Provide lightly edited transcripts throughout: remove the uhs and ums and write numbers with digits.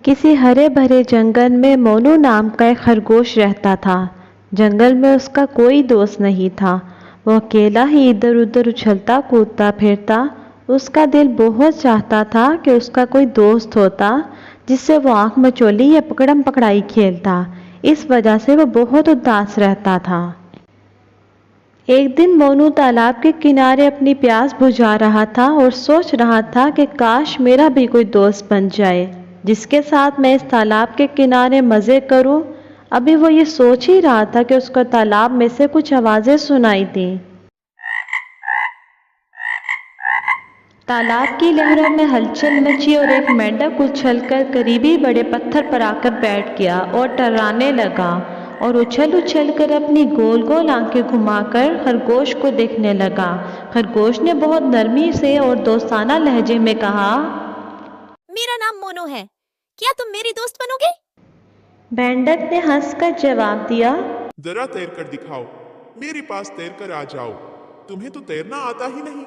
किसी हरे भरे जंगल में मोनू नाम का एक खरगोश रहता था। जंगल में उसका कोई दोस्त नहीं था। वो अकेला ही इधर उधर उछलता कूदता फिरता। उसका दिल बहुत चाहता था कि उसका कोई दोस्त होता जिससे वो आंख मचोली या पकड़म पकड़ाई खेलता। इस वजह से वो बहुत उदास रहता था। एक दिन मोनू तालाब के किनारे अपनी प्यास बुझा रहा था और सोच रहा था कि काश मेरा भी कोई दोस्त बन जाए जिसके साथ मैं इस तालाब के किनारे मज़े करूं। अभी वो ये सोच ही रहा था कि उसको तालाब में से कुछ आवाज़ें सुनाई दी। तालाब की लहरों में हलचल मची और एक मेंढक उछलकर करीबी बड़े पत्थर पर आकर बैठ गया और टर्राने लगा और उछल उछल कर अपनी गोल गोल आंखें घुमाकर खरगोश को देखने लगा। खरगोश ने बहुत नरमी से और दोस्ताना लहजे में कहा, मेरा नाम मोनू है, क्या तुम मेरी दोस्त बनोगे? मेंढक ने हंसकर जवाब दिया, जरा तैर कर दिखाओ, मेरे पास तैर कर आ जाओ। तुम्हें तो तैरना आता ही नहीं।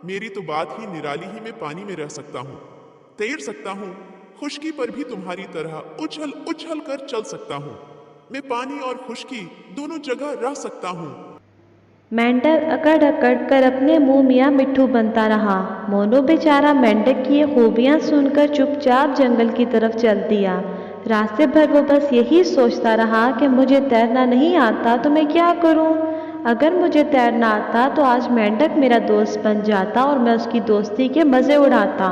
मेरी तो बात ही निराली ही मैं पानी में रह सकता हूँ, तैर सकता हूँ, खुश्की पर भी तुम्हारी तरह उछल उछल कर चल सकता हूँ। मैं पानी और खुश्की दोनों जगह रह सकता हूँ। मेंढक अकड़ अकड़ कर अपने मुंह मियाँ मिट्ठू बनता रहा। मोनू बेचारा मेंढक की ये खूबियाँ सुनकर चुपचाप जंगल की तरफ चल दिया। रास्ते भर वो बस यही सोचता रहा कि मुझे तैरना नहीं आता तो मैं क्या करूं? अगर मुझे तैरना आता तो आज मेंढक मेरा दोस्त बन जाता और मैं उसकी दोस्ती के मज़े उड़ाता।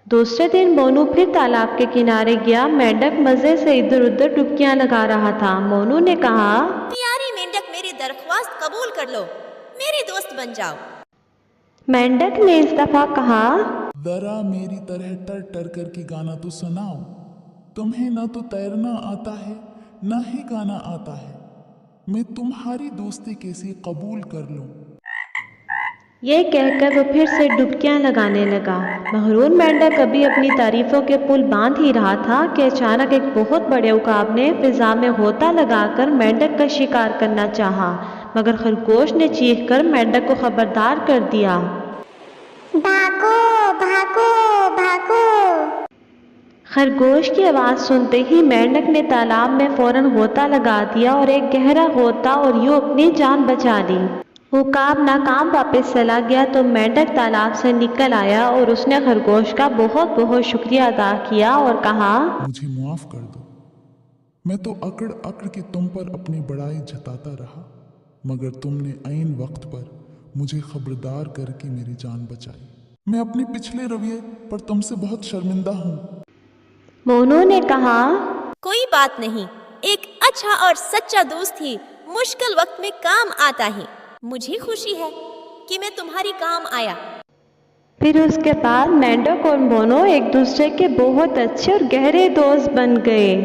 दूसरे दिन मोनू फिर तालाब के किनारे गया। मेंढक मज़े से इधर उधर डुबकियां लगा रहा था। मोनू ने कहा, प्यारी मेंढक, मेरी दरख्वास्त कबूल कर लो, मेरी दोस्त बन जाओ। मेंढक ने इस दफा कहा, जरा मेरी तरह टर टर कर के गाना तो सुनाओ। तुम्हें न तो तैरना आता है न ही गाना आता है। मैं तुम्हारी दोस्ती कैसे कबूल कर लूं? ये कहकर वो फिर से डुबकियां लगाने लगा। महरून मेंढक अभी अपनी तारीफों के पुल बांध ही रहा था कि अचानक एक बहुत बड़े उकाब ने फिजा में होता लगाकर मेंढक का शिकार करना चाहा, मगर खरगोश ने चीखकर मेंढक को खबरदार कर दिया, भागो भागो भागो। खरगोश की आवाज़ सुनते ही मेंढक ने तालाब में फौरन होता लगा दिया और एक गहरा होता और यूं अपनी जान बचा ली। उकाब नाकाम वापस चला गया तो मेंढक तालाब से निकल आया और उसने खरगोश का बहुत बहुत शुक्रिया अदा किया और कहा, मुझे माफ कर दो। मैं तो अकड़ अकड़ के तुम पर अपनी बड़ाई जताता रहा, मगर तुमने ऐन वक्त पर मुझे खबरदार करके मेरी जान बचाई। मैं अपने पिछले रवैये पर तुमसे बहुत शर्मिंदा हूँ। मोनू ने कहा, कोई बात नहीं, एक अच्छा और सच्चा दोस्त ही मुश्किल वक्त में काम आता है। मुझे खुशी है कि मैं तुम्हारी काम आया। फिर उसके बाद मेंढक और मोनू एक दूसरे के बहुत अच्छे और गहरे दोस्त बन गए।